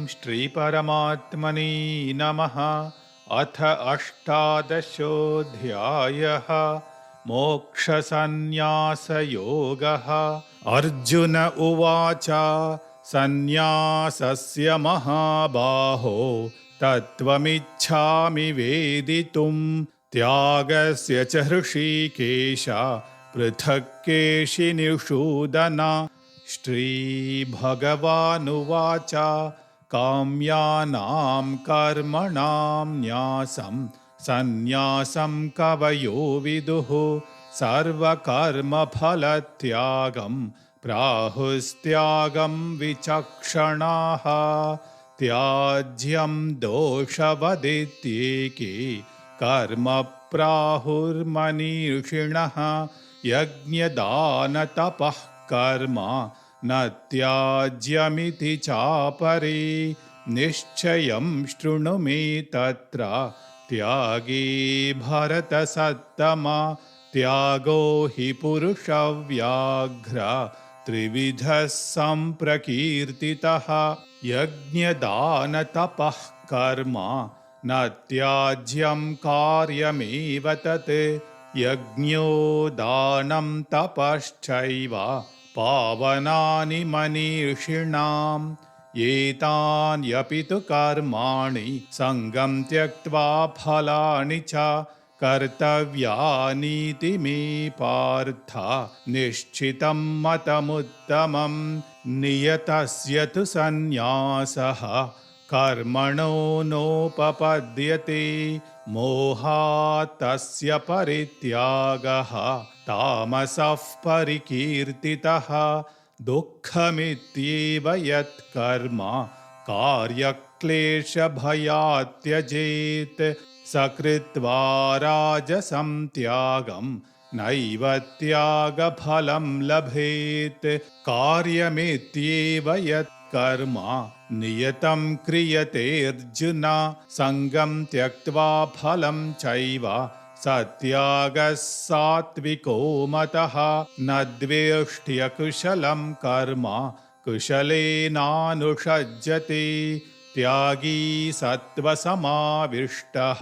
श्रीपरमात्मने नमः। अथ अष्टादशोऽध्यायः। मोक्षसंन्यासयोगः। अर्जुन उवाच सन्न्यासस्य महाबाहो तत्त्वमिच्छामि वेदितुं त्यागस्य च हृषीकेश पृथक् केशिनिषूदन। श्रीभगवानुवाच काम्यानां कर्मणां न्यासं सन्न्यासं कवयो विदुः सर्वकर्मफलत्यागं प्राहुस्त्यागं विचक्षणाः। त्याज्यं दोषवदित्येके कर्म प्राहुर्मनीषिणः यज्ञदानतपः कर्म न त्याज्यमिति चापरे। निश्चयं शृणु मे तत्र त्यागे भरतसत्तमा। त्यागो हि पुरुषव्याघ्र त्रिविधः सम्प्रकीर्तितः यज्ञदानतपः कर्म न त्याज्यं कार्यमेव तत्। यज्ञो दानं तपश्चैव पावनानि मनीषिणाम् एतान्यपि तु कर्माणि सङ्गं त्यक्त्वा फलानि च कर्तव्यानीति मे पार्थ निश्चितं मतमुत्तमम्। नियतस्य तु सन्न्यासः कर्मणो नोपपद्यते मोहात् तस्य परित्यागः तामसः परिकीर्तितः। दुःखमित्येव यत्कर्म कार्यक्लेशभयात् त्यजेत् स कृत्वा राजसं त्यागं नैव त्यागफलं लभेत्। कार्यमित्येव यत्कर्म नियतं क्रियतेऽर्जुन सङ्गं त्यक्त्वा फलं चैव सत्यागः सात्विको मतः। न द्वेष्ट्यकुशलं कर्म कुशलेनानुषज्यते त्यागी सत्त्वसमाविष्टः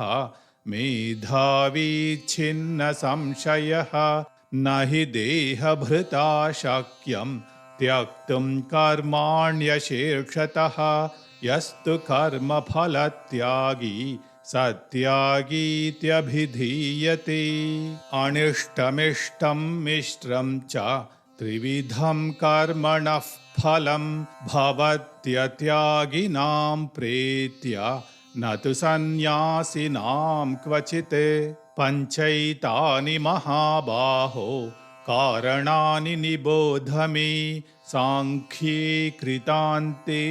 मेधावी छिन्न संशयः। न हि देहभृता शक्यं त्यक्तुं कर्माण्यशेषतः यस्तु कर्मफलत्यागी सत्यागीत्यभिधीयते। अनिष्टमिष्टं मिश्रं च त्रिविधं कर्मणः फलं भवत्यत्यागिनां प्रीत्य न तु सन्न्यासिनां क्वचित्। पञ्चैतानि महाबाहो कारणानि निबोध मे साङ्ख्ये कृतान्ते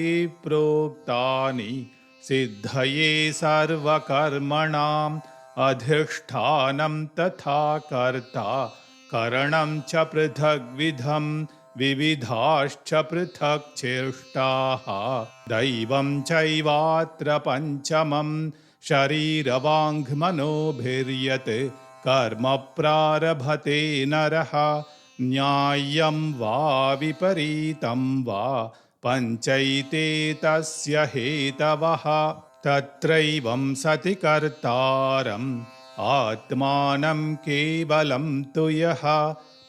प्रोक्तानि सिद्धये सर्वकर्मणाम् अधिष्ठानं तथा कर्ता करणं च पृथग्विधं विविधाश्च पृथक् चेष्टाः। दैवं चैवात्र पञ्चमं शरीरवाङ्मनोभिर्यत् कर्म प्रारभते नरः न्याय्यं वा विपरीतं वा पञ्चैते तस्य हेतवः। तत्रैवं सति कर्तारम् आत्मानं केवलं तु यः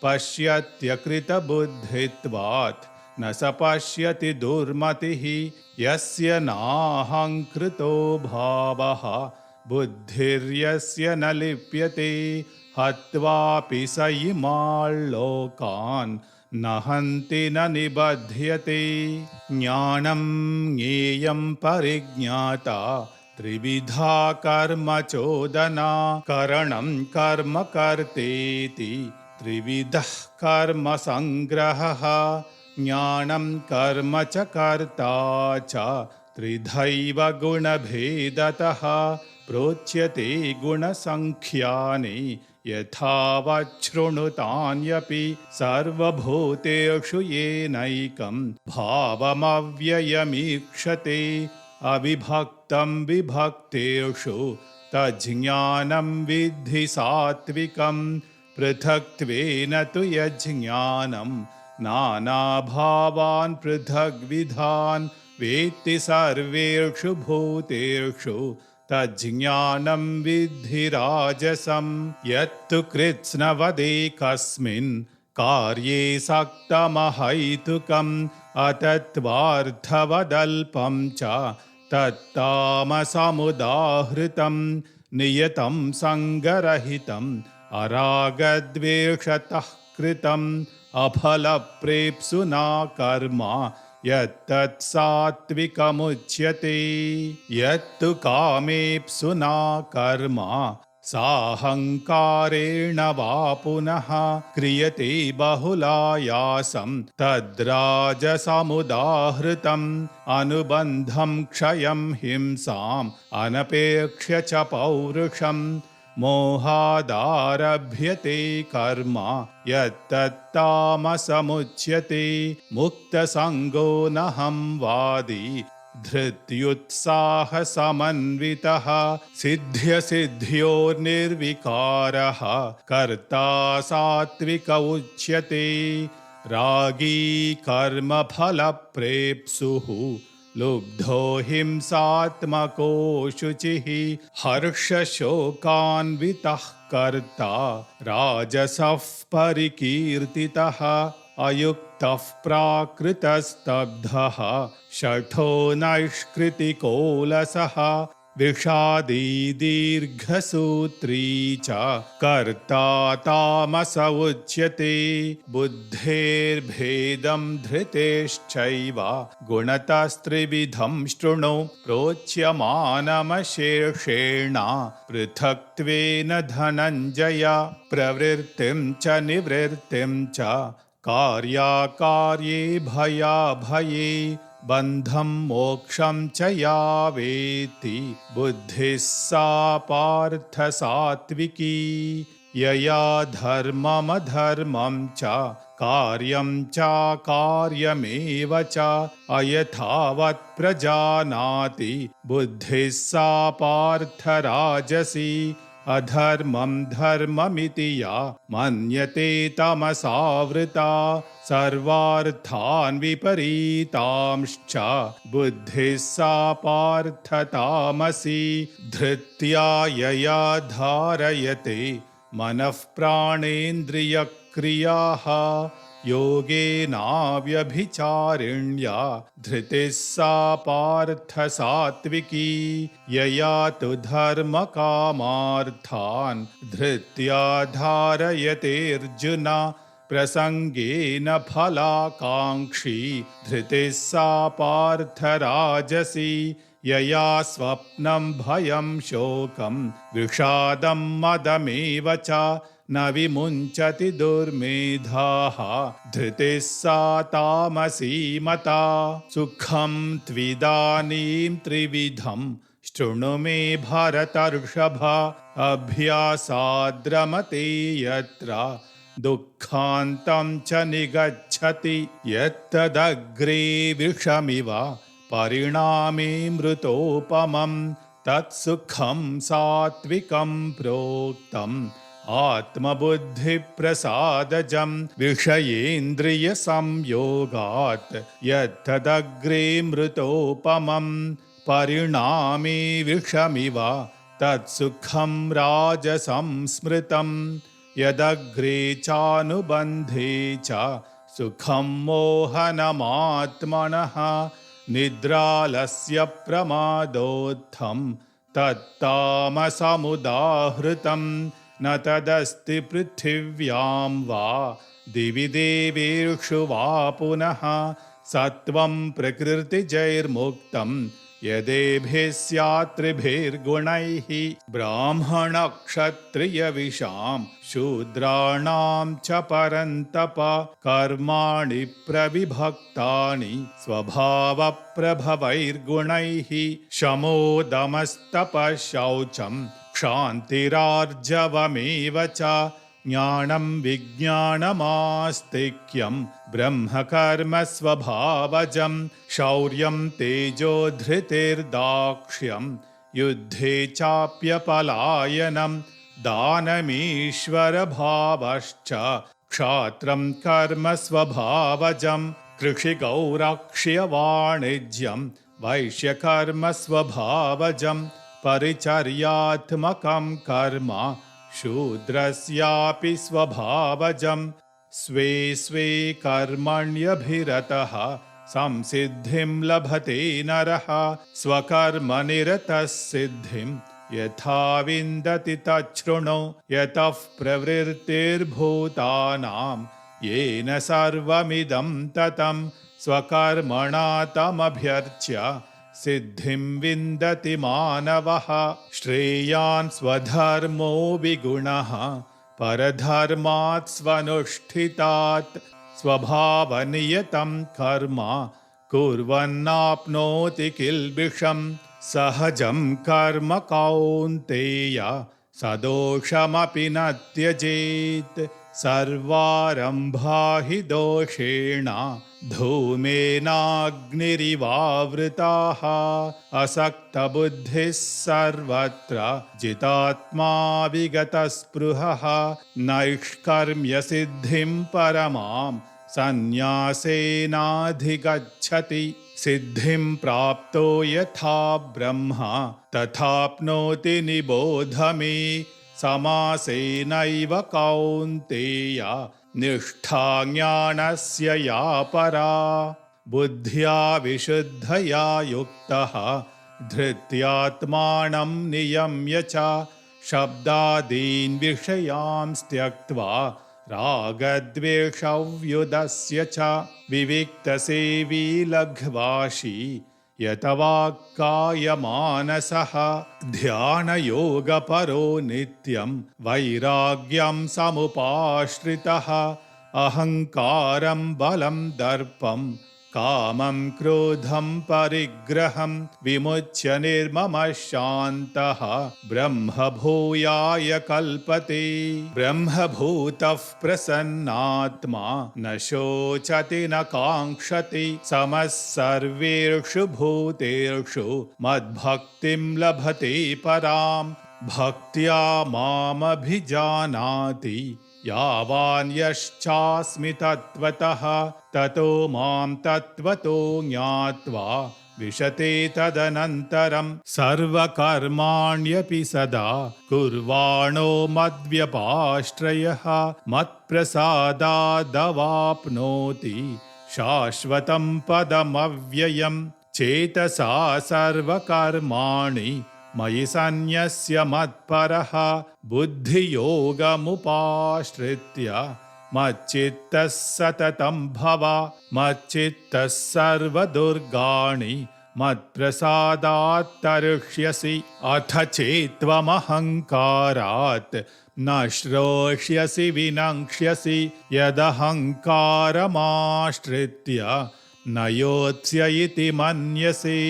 पश्यत्यकृतबुद्धित्वात् न स पश्यति दुर्मतिः। यस्य नाहङ्कृतो भावः बुद्धिर्यस्य न लिप्यते हत्वापि स इमाल्लोकान् न हन्ति न निबध्यते। ज्ञानं ज्ञेयं परिज्ञाता त्रिविधा कर्म चोदना करणं कर्म कर्तेति त्रिविधः कर्म संग्रहः। ज्ञानं कर्म च कर्ता च त्रिधैव गुणभेदतः प्रोच्यते गुणसङ्ख्यानि यथावच्छृणुतान्यपि सर्वभूतेषु येनैकं भावमव्ययमीक्षते अविभक्तं विभक्तेषु तज्ज्ञानं विद्धि सात्विकं पृथक्त्वेन तु यज्ज्ञानं नानाभावान् पृथग्विधान् वेत्ति सर्वेषु भूतेषु तज्ज्ञानं विद्धि राजसं। यत्तु कृत्स्नवदेकस्मिन् कार्ये सक्तमहैतुकम् अतत्त्वार्थवदल्पं च तत्तामसमुदाहृतं। नियतं सङ्गरहितम् अरागद्वेषतः कृतम् अफलप्रेप्सुना कर्म यत्तत् सात्विकमुच्यते। यत्तु कामेप्सुना कर्म साहङ्कारेण वा पुनः क्रियते बहुलायासं तद्राजसमुदाहृतम्। अनुबन्धं क्षयं हिंसाम् अनपेक्ष्य च पौरुषम् मोहादारभ्यते कर्म यत्तत्तामसमुच्यते। मुक्तसङ्गो नहं वादी धृत्युत्साहसमन्वितः सिद्ध्यसिद्ध्योर्निर्विकारः कर्ता सात्विक उच्यते। रागी कर्मफलप्रेप्सुः लुब्धो हिंसात्मको शुचिः हर्षशोकान्वितः कर्ता राजसः परिकीर्तितः। अयुक्तः प्राकृतस्तब्धः शठो नैष्कृतिकोलसः विषादी दीर्घसूत्री च कर्ता तामस उच्यते। बुद्धेर्भेदं धृतेश्चैव गुणतस्त्रिविधं शृणु प्रोच्यमानमशेषेण पृथक्त्वेन धनञ्जय। प्रवृत्तिं च निवृत्तिं च कार्याकार्ये भयाभये बन्धं मोक्षं च या वेत्ति बुद्धिः सा पार्थ सात्विकी। यया धर्ममधर्मं च कार्यं चाकार्यमेव च अयथावत् प्रजानाति बुद्धिः सा पार्थ राजसी। अधर्मं धर्ममिति या मन्यते तमसावृता सर्वार्थान् विपरीतांश्च बुद्धिः सा पार्थ तामसी। धृत्या यया धारयते मनः प्राणेन्द्रियक्रियाः योगेनाव्यभिचारिण्या धृतिः सा पार्थ सात्विकी। यया तु धर्मकामार्थान् धृत्या धारयतेऽर्जुन प्रसङ्गेन फलाकाङ्क्षी धृतिः सा पार्थ राजसी। यया स्वप्नं भयं शोकं विषादं मदमेव च न विमुञ्चति दुर्मेधाः धृतिः सा तामसी मता। सुखं त्विदानीं त्रिविधं शृणु मे भरतर्षभ अभ्यासाद्रमते यत्र दुःखान्तं च निगच्छति। यत्तदग्रे विषमिव परिणामे मृतोपमं तत्सुखं सात्विकं प्रोक्तम् आत्मबुद्धिप्रसादजं। विषयेन्द्रियसंयोगात् यत्तदग्रे मृतोपमं परिणामे विषमिव तत्सुखं राजसं स्मृतम्। यदग्रे चानुबन्धे च सुखं मोहनमात्मनः निद्रालस्य प्रमादोत्थं तत्तामसमुदाहृतं। न तदस्ति पृथिव्यां वा दिवि देवेषु वा पुनः सत्वं प्रकृतिजैर्मुक्तं यदेभिः स्यात् त्रिभिर्गुणैः। ब्राह्मणक्षत्रियविषां शूद्राणां च परन्तप कर्माणि प्रविभक्तानि स्वभावप्रभवैर्गुणैः। शमोदमस्तपः शौचं क्षान्तिरार्जवमेव च ज्ञानं विज्ञानमास्तिक्यं ब्रह्मकर्म स्वभावजं। शौर्यं तेजो धृतिर्दाक्ष्यं युद्धे चाप्यपलायनं दानमीश्वरभावश्च क्षात्रं कर्म स्वभावजं। कृषिगौरक्ष्यवाणिज्यं वैश्यकर्म स्वभावजं परिचर्यात्मकं कर्म शूद्रस्यापि स्वभावजं स्वे स्वे कर्मण्यभिरतः संसिद्धिं लभते नरः स्वकर्मनिरतः सिद्धिं यथा विन्दति तच्छृणु यतः प्रवृत्तिर्भूतानां येन सर्वमिदं ततं स्वकर्मणा तमभ्यर्च्य सिद्धिं विन्दति मानवः श्रेयान् स्वधर्मो विगुणः परधर्मात् स्वनुष्ठितात् स्वभावनियतं कर्म कुर्वन्नाप्नोति किल्बिषं सहजं कर्म कौन्तेय सदोषमपि न त्यजेत् सर्वारम्भा हि दोषेण धूमेनाग्निरिवावृताः असक्तबुद्धिः सर्वत्र जितात्मा विगतस्पृहः नैष्कर्म्यसिद्धिं परमां सन्न्यासेनाधिगच्छति सिद्धिं प्राप्तो यथा ब्रह्मा तथाप्नोति निबोध मे समासेनैव कौन्तेय निष्ठा ज्ञानस्य या परा बुद्ध्या विशुद्धया युक्तः धृत्यात्मानं नियम्य च शब्दादीन् विषयान् त्यक्त्वा रागद्वेषव्युदस्य च विविक्तसेवी लघ्वाशी यतवाक्कायमानसः ध्यानयोगपरो नित्यं वैराग्यं समुपाश्रितः अहङ्कारं बलं दर्पं कामं क्रोधं परिग्रहं विमुच्य निर्ममः शान्तः ब्रह्मभूयाय कल्पते ब्रह्मभूतः प्रसन्नात्मा न शोचति न काङ्क्षति समः सर्वेषु भूतेषु मद्भक्तिं लभते परां भक्त्या मामभिजानाति यावान् यश्चास्मि तत्त्वतः ततो मां तत्त्वतो ज्ञात्वा विशते तदनन्तरं सर्वकर्माण्यपि सदा कुर्वाणो मद्व्यपाश्रयः मत्प्रसादादवाप्नोति शाश्वतं पदमव्ययं चेतसा सर्वकर्माणि मयि सन्न्यस्य मत्परः बुद्धियोगमुपाश्रित्य मच्चित्तः सततं भव मच्चित्तः सर्वदुर्गाणि मत्प्रसादात् तरिष्यसि अथ चेत्त्वमहङ्कारात् न श्रोष्यसि विनङ्क्ष्यसि यदहङ्कारमाश्रित्य न योत्स्य इति मन्यसे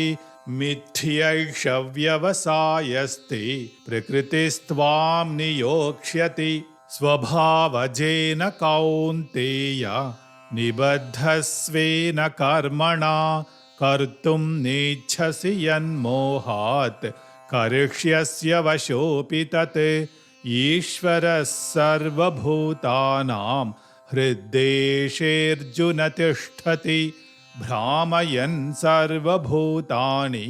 मिथ्यैष व्यवसायस्ते प्रकृतिस्त्वां नियोक्ष्यति स्वभावजेन कौन्तेय निबद्धस्वेन कर्मणा कर्तुं नेच्छसि यन्मोहात् करिष्यस्य वशोऽपि तत् ईश्वरः सर्वभूतानां हृद्देशेऽर्जुन तिष्ठति भ्रामयन् सर्वभूतानि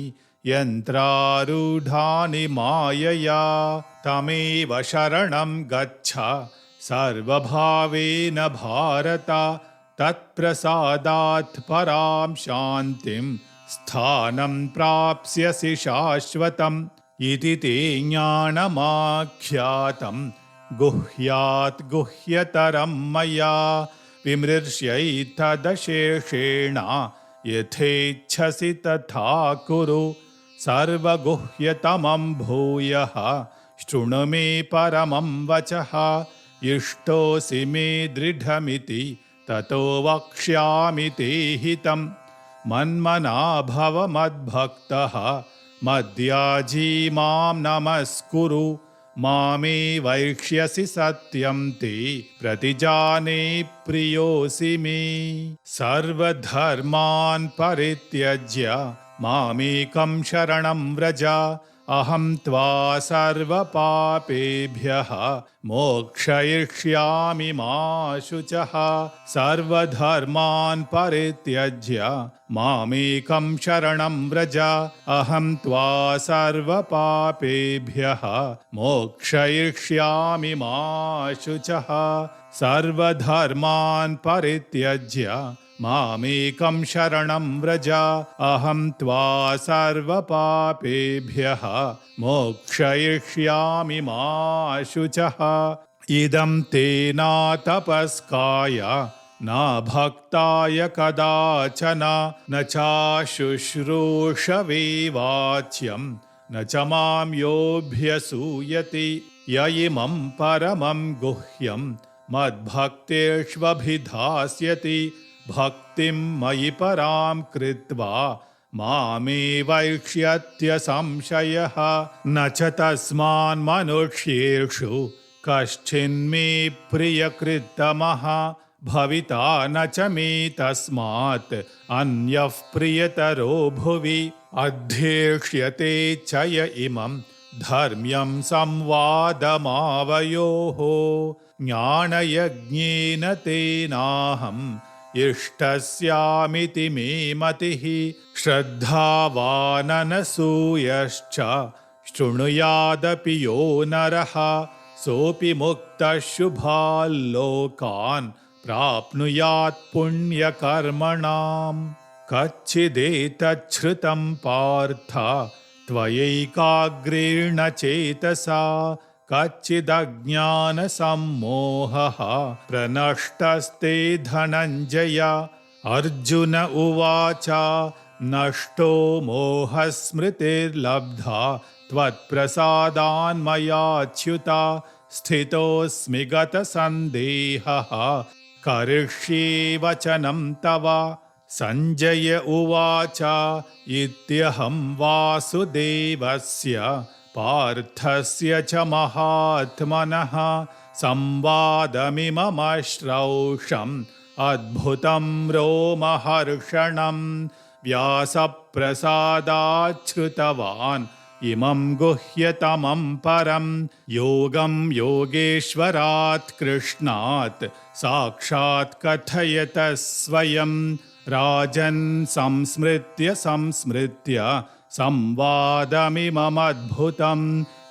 यन्त्रारूढानि मायया तमेव शरणं गच्छ सर्वभावेन भारत तत्प्रसादात् परां शान्तिं स्थानं प्राप्स्यसि शाश्वतम् इति ते ज्ञानमाख्यातं गुह्यात् गुह्यतरं मया विमृश्यैतदशेषेण यथेच्छसि तथा कुरु सर्वगुह्यतमं भूयः शृणु मे परमं वचः इष्टोऽसि मे दृढमिति ततो वक्ष्यामि ते हितं मन्मना भव मद्भक्तः मद्याजी मां नमस्कुरु मामे वैक्ष्यसि सत्यं ते प्रतिजाने प्रियोऽसि मे सर्वधर्मान् परित्यज्य मामेकं शरणं व्रज अहं त्वा सर्वपापेभ्यः मोक्षयिष्यामि मा शुचः सर्वधर्मान् परित्यज्य मामेकं शरणं व्रज अहं त्वा सर्वपापेभ्यः मोक्षयिष्यामि मा शुचः सर्वधर्मान् परित्यज्य मामेकं शरणं व्रज अहं त्वा सर्वपापेभ्यः मोक्षयिष्यामि मा शुचः इदं ते न तपस्काय न भक्ताय कदाचन न चाशुश्रूषवे वाच्यं न च मां योऽभ्यसूयति य इमं परमं गुह्यं मद्भक्तेष्वभिधास्यति भक्तिं मयि परां कृत्वा मामेवैक्ष्यत्य संशयः न च तस्मान् मनुष्येषु कश्चिन्मे प्रियकृत्तमः भविता न च मे तस्मात् अन्यः प्रियतरो भुवि अध्येक्ष्यते च य इमं धर्म्यं संवादमावयोः ज्ञानयज्ञेन तेनाहम् इष्टस्यामिति मे मतिः श्रद्धावाननसूयश्च शृणुयादपि यो नरः सोऽपि मुक्तः शुभाल्लोकान् प्राप्नुयात् पुण्यकर्मणाम् कच्चिदेतच्छ्रुतं पार्थ त्वयैकाग्रेण चेतसा कच्चिदज्ञानसम्मोहः प्रनष्टस्ते धनञ्जय अर्जुन उवाच नष्टो मोहस्मृतिर्लब्धा त्वत्प्रसादान्मयाच्युत स्थितोऽस्मि गतसन्देहः करिष्ये वचनं तव सञ्जय उवाच इत्यहं वासुदेवस्य पार्थस्य च महात्मनः संवादमिममश्रौषम् अद्भुतं रोमहर्षणं व्यासप्रसादाच्छ्रुतवान् इमं गुह्यतमं परं योगं योगेश्वरात् कृष्णात् साक्षात् कथयत स्वयं राजन् संस्मृत्य संवादमिममद्भुतं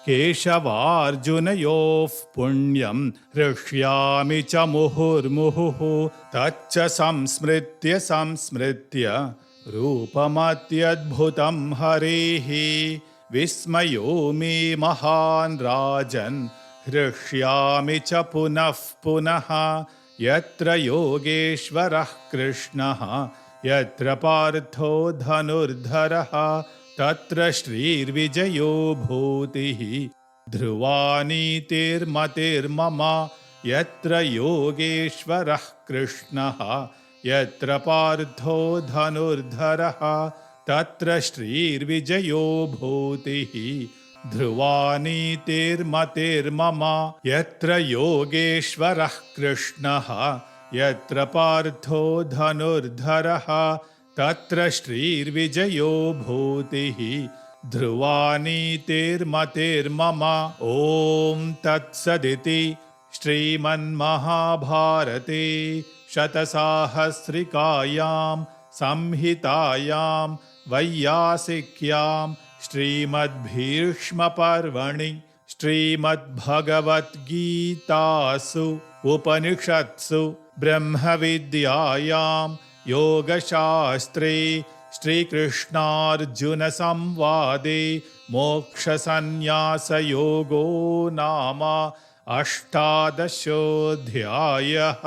केशवार्जुनयोः पुण्यं हृष्यामि च मुहुर्मुहुः तच्च संस्मृत्य रूपमत्यद्भुतं हरेः विस्मयो मे महान् राजन् हृष्यामि च पुनः पुनः यत्र योगेश्वरः कृष्णः यत्र पार्थो धनुर्धरः तत्र श्रीर्विजयो भूतिः ध्रुवा नीतिर्मतिर्मम यत्र योगेश्वरः कृष्णः यत्र पार्थो धनुर्धरः तत्र श्रीर्विजयो भूतिः ध्रुवा नीतिर्मतिर्मम यत्र योगेश्वरः कृष्णः यत्र पार्थो धनुर्धरः तत्र श्रीर्विजयो भूतिः ध्रुवा नीतिर्मतिर्मम ॐ तत्सदिति श्रीमन्महाभारते शतसाहस्रिकायां संहितायां वैयासिक्यां श्रीमद्भीष्मपर्वणि श्रीमद्भगवद्गीतासु उपनिषत्सु ब्रह्मविद्यायां योगशास्त्रे श्रीकृष्णार्जुनसंवादे मोक्षसंन्यासयोगो नाम 18 अध्यायः।